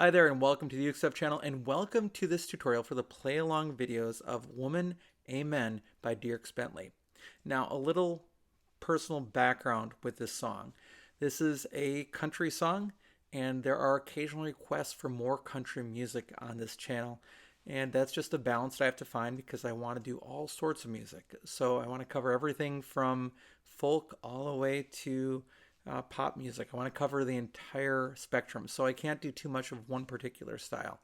Hi there and welcome to the Ukestuff channel and welcome to this tutorial for the play along videos of Woman Amen by Dierks Bentley. Now a little personal background with this song. This is a country song and there are occasional requests for more country music on this channel, and that's just a balance that I have to find because I want to do all sorts of music. So I want to cover everything from folk all the way to pop music. I want to cover the entire spectrum, so I can't do too much of one particular style.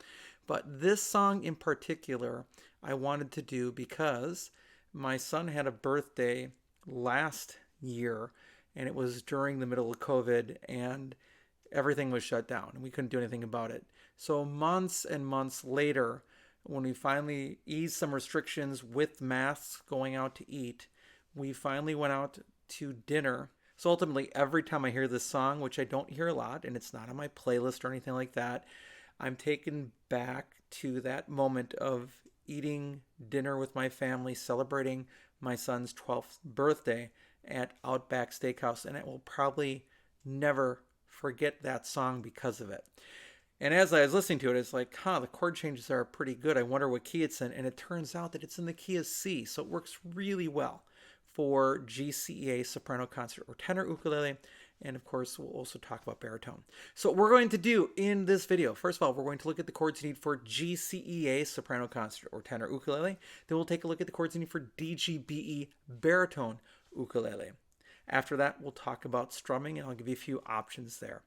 But this song in particular, I wanted to do because my son had a birthday last year, and it was during the middle of COVID, and everything was shut down, and we couldn't do anything about it. So months and months later, when we finally eased some restrictions with masks going out to eat, we finally went out to dinner. So ultimately, every time I hear this song, which I don't hear a lot, and it's not on my playlist or anything like that, I'm taken back to that moment of eating dinner with my family, celebrating my son's 12th birthday at Outback Steakhouse, and I will probably never forget that song because of it. And as I was listening to it, it's like, the chord changes are pretty good. I wonder what key it's in. And it turns out that it's in the key of C, so it works really well for GCEA soprano concert or tenor ukulele, and of course we'll also talk about baritone. So what we're going to do in this video, first of all, we're going to look at the chords you need for GCEA soprano concert or tenor ukulele. Then we'll take a look at the chords you need for DGBE baritone ukulele. After that, we'll talk about strumming, and I'll give you a few options there.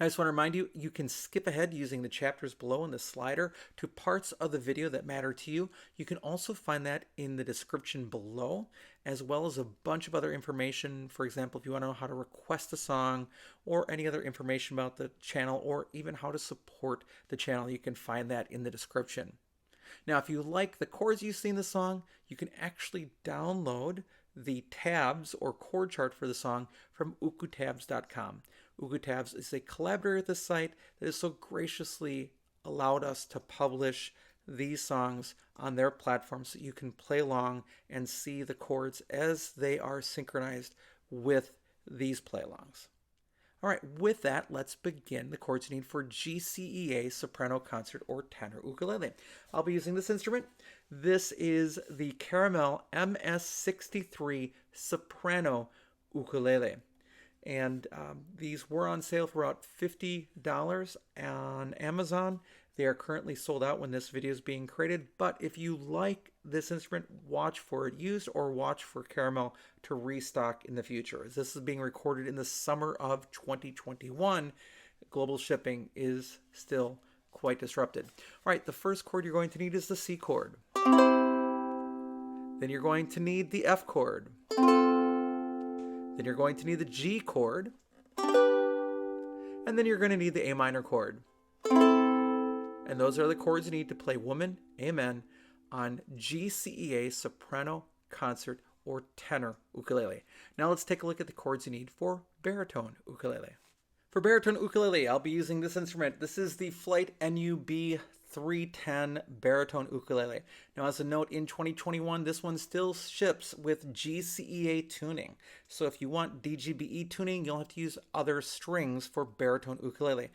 I just want to remind you, you can skip ahead using the chapters below in the slider to parts of the video that matter to you. You can also find that in the description below, as well as a bunch of other information. For example, if you want to know how to request a song or any other information about the channel or even how to support the channel, you can find that in the description. Now, if you like the chords you see in the song, you can actually download the tabs or chord chart for the song from ukestuff.info. Ukestuff is a collaborator at the site that has so graciously allowed us to publish these songs on their platform so you can play along and see the chords as they are synchronized with these play-alongs. All right, with that, let's begin the chords you need for GCEA soprano concert or tenor ukulele. I'll be using this instrument. This is the Caramel MS63 soprano ukulele. And these were on sale for about $50 on Amazon. They are currently sold out when this video is being created, but if you like this instrument, watch for it used or watch for Caramel to restock in the future. As this is being recorded in the summer of 2021, global shipping is still quite disrupted. All right, the first chord you're going to need is the C chord. Then you're going to need the F chord. Then you're going to need the G chord. And then you're going to need the A minor chord. And those are the chords you need to play Woman, Amen on GCEA soprano concert or tenor ukulele. Now let's take a look at the chords you need for baritone ukulele. For baritone ukulele, I'll be using this instrument. This is the Flight NUB 310 baritone ukulele. Now, as a note, in 2021, this one still ships with GCEA tuning. So if you want DGBE tuning, you'll have to use other strings for baritone ukulele.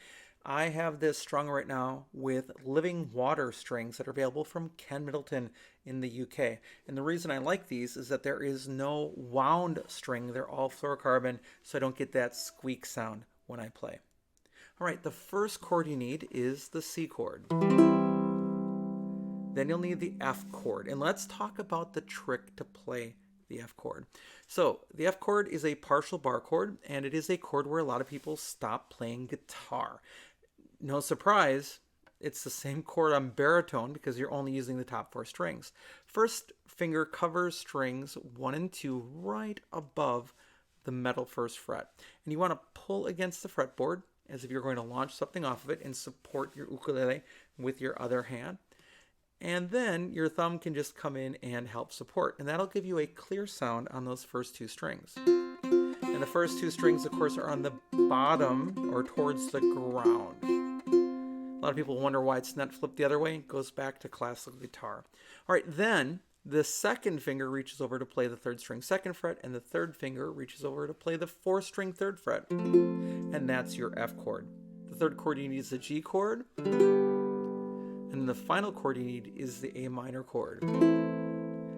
I have this strung right now with Living Water strings that are available from Ken Middleton in the UK. And the reason I like these is that there is no wound string. They're all fluorocarbon, so I don't get that squeak sound when I play. All right, the first chord you need is the C chord. Then you'll need the F chord. And let's talk about the trick to play the F chord. So the F chord is a partial bar chord, and it is a chord where a lot of people stop playing guitar. No surprise, it's the same chord on baritone because you're only using the top 4 strings. First finger covers strings 1 and 2 right above the metal first fret. And you want to pull against the fretboard as if you're going to launch something off of it and support your ukulele with your other hand. And then your thumb can just come in and help support. And that'll give you a clear sound on those first 2 strings. And the first 2 strings, of course, are on the bottom or towards the ground. A lot of people wonder why it's not flipped the other way. It goes back to classical guitar. All right, then the second finger reaches over to play the 3rd string 2nd fret, and the 3rd finger reaches over to play the 4th string 3rd fret. And that's your F chord. The The third chord you need is the G chord. And the final chord you need is the A minor chord.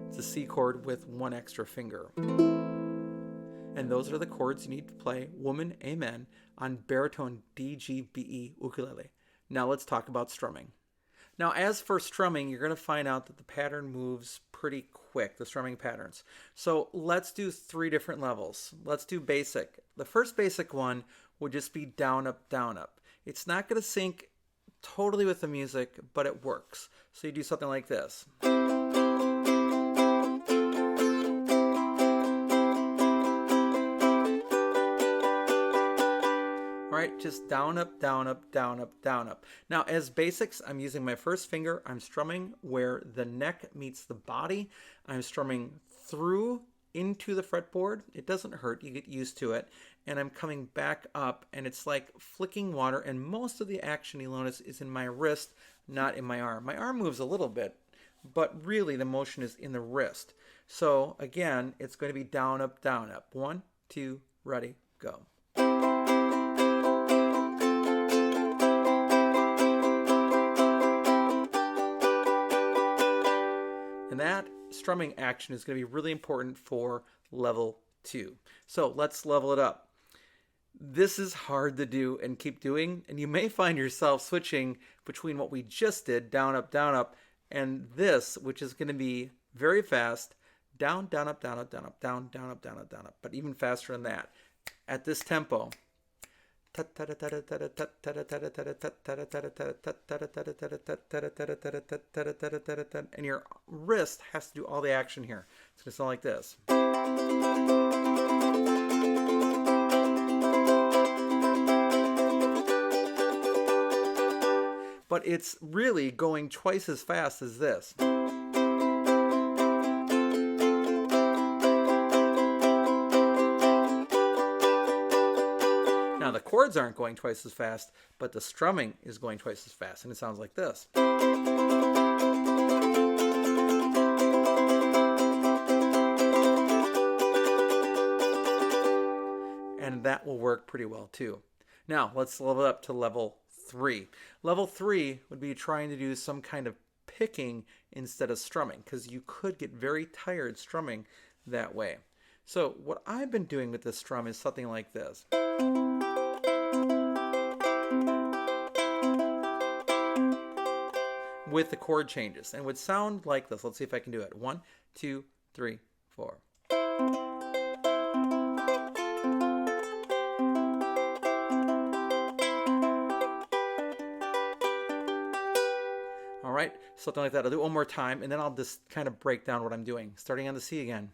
It's a C chord with one extra finger. And those are the chords you need to play Woman, Amen on baritone DGBE ukulele. Now let's talk about strumming. Now as for strumming, you're going to find out that the pattern moves pretty quick, the strumming patterns. So let's do 3 different levels. Let's do basic. The first basic one would just be down, up, down, up. It's not going to sync totally with the music, but it works. So you do something like this. Alright, just down, up, down, up, down, up, down, up. Now, as basics, I'm using my first finger. I'm strumming where the neck meets the body. I'm strumming through into the fretboard. It doesn't hurt. You get used to it. And I'm coming back up, and it's like flicking water, and most of the action you'll notice is in my wrist, not in my arm. My arm moves a little bit, but really the motion is in the wrist. So again, it's going to be down, up, down, up. 1, 2, ready, go. And that strumming action is going to be really important for level 2. So let's level it up. This is hard to do and keep doing, and you may find yourself switching between what we just did, down, up, and this, which is going to be very fast, down, down, up, down, up, down, up, down, down, up, down, up, down, up, but even faster than that. At this tempo. And your wrist has to do all the action here. It's going to sound like this. But it's really going twice as fast as this. Now the chords aren't going twice as fast, but the strumming is going twice as fast, and it sounds like this. And that will work pretty well too. Now let's level up to level 3. Level 3 would be trying to do some kind of picking instead of strumming, because you could get very tired strumming that way. So what I've been doing with this strum is something like this. With the chord changes, and it would sound like this. Let's see if I can do it. 1, 2, 3, 4. All right, something like that. I'll do it one more time, and then I'll just kind of break down what I'm doing. Starting on the C again.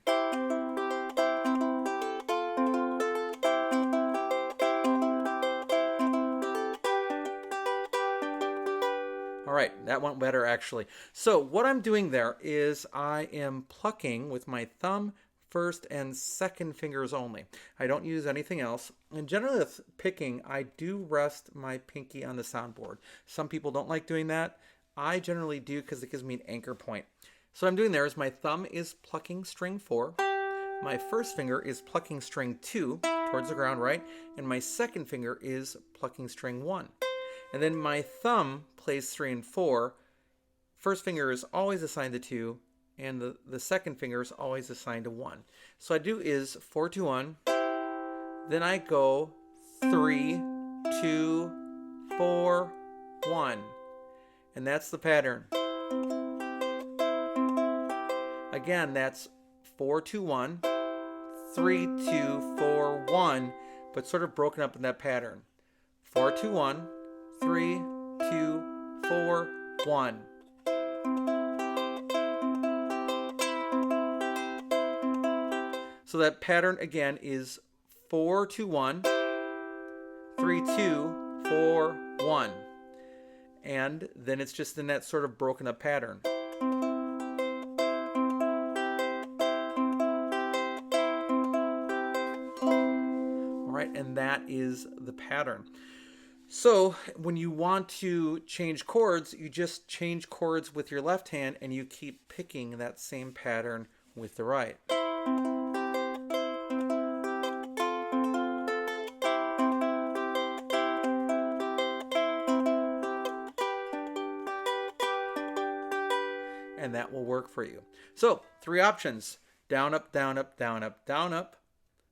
All right, that went better actually. So what I'm doing there is I am plucking with my thumb, first and second fingers only. I don't use anything else. And generally with picking, I do rest my pinky on the soundboard. Some people don't like doing that. I generally do because it gives me an anchor point. So what I'm doing there is my thumb is plucking string 4. My first finger is plucking string 2 towards the ground, right? And my second finger is plucking string 1. And then my thumb plays 3 and 4. First finger is always assigned to 2, and the second finger is always assigned to 1. So I do is 4, 2, 1. Then I go 3, 2, 4, 1. And that's the pattern. Again, that's 4, 2, 1, 3, 2, 4, 1, but sort of broken up in that pattern. 4, 2, 1, 3, 2, 4, 1. So that pattern again is 4, 2, 1, 3, 2, 4, 1. And then it's just in that sort of broken up pattern. All right, and that is the pattern. So when you want to change chords, you just change chords with your left hand and you keep picking that same pattern with the right. and that will work for you. So 3 options: down, up, down, up, down, up, down, up.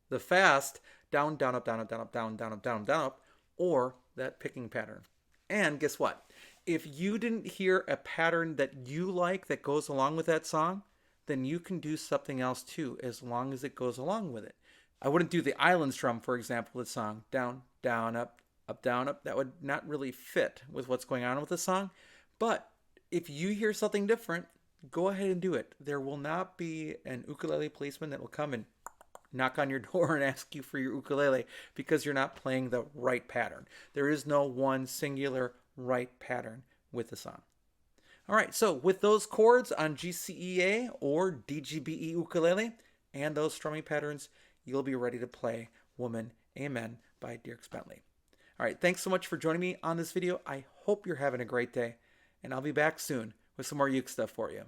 The fast down, down, up, down, up, down, up, down, down, up, down, down, up, or that picking pattern. And guess what? If you didn't hear a pattern that you like that goes along with that song, then you can do something else too, as long as it goes along with it. I wouldn't do the island strum, for example, the song down, down, up, down, up. That would not really fit with what's going on with the song. But if you hear something different, go ahead and do it. There will not be an ukulele policeman that will come and knock on your door and ask you for your ukulele because you're not playing the right pattern. There is no one singular right pattern with the song. All right, so with those chords on GCEA or DGBE ukulele and those strumming patterns, you'll be ready to play Woman, Amen by Dierks Bentley. All right, thanks so much for joining me on this video. I hope you're having a great day, and I'll be back soon with some more uke stuff for you.